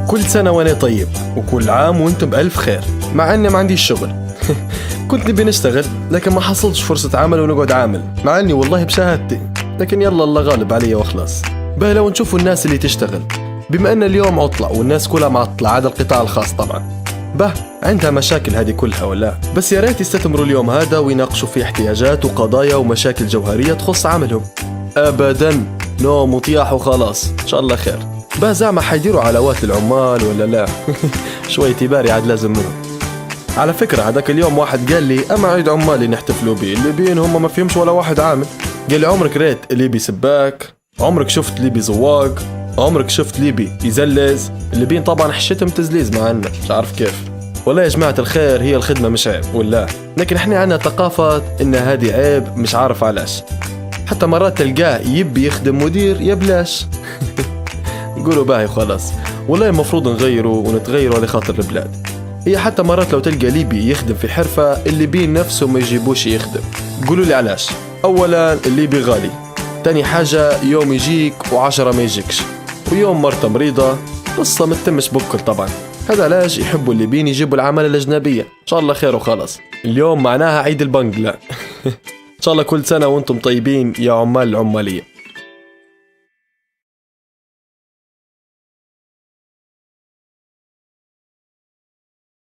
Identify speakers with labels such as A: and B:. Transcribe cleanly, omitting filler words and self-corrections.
A: كل سنة وأنا طيب، وكل عام وأنتم بألف خير. مع أني ما عنديش شغل كنت نبي نشتغل لكن ما حصلتش فرصة عمل ونقعد عامل، مع أني والله بشهادتي، لكن يلا الله غالب علي وخلاص. بقى لو نشوفوا الناس اللي تشتغل، بما أن اليوم عطلة والناس كلها معطلة عدا القطاع الخاص طبعا، عندها مشاكل هذه كلها ولا؟ بس يا ريت يستثمروا اليوم هذا ويناقشوا في احتياجات وقضايا ومشاكل جوهرية تخص عملهم. أبدا نوم وطياح وخلاص، إن شاء الله خير. زعما حيديروا علاوات للعمال ولا لا؟ شوية تباري عاد لازم منهم. على فكرة هذاك اليوم واحد قال لي أما عيد عمالي نحتفلوا بيه، الليبيين هم ما فيهمش ولا واحد عامل. قال لي عمرك ريت ليبي سباك؟ عمرك شفت ليبي زواق؟ عمرك شفت ليبي يزلز؟ الليبيين طبعا حشتهم تزليز معنا، مش عارف كيف. والله يا جماعة الخير هي الخدمة مش عيب ولا، لكن احنا عنا ثقافة ان هذه عيب، مش عارف علاش. حتى مرات تلقاه يبي يخدم مدير يبلاش. قولوا باهي خلاص، والله المفروض نغيروا ونتغيروا لخاطر البلاد. هي حتى مرات لو تلقى ليبي يخدم في حرفة الليبيين نفسه ما يجيبوش يخدم. قولوا لي علاش؟ اولا الليبي غالي، تاني حاجة يوم يجيك و10 ما يجيكش، ويوم مرته مريضة، قصة متمش بكل طبعا. هذا علاش يحبوا الليبيين يجيبوا العمالة الأجنبية. إن شاء الله خير وخلاص. اليوم معناها عيد البنك لا. إن شاء الله كل سنة وأنتم طيبين يا عمال العمالية.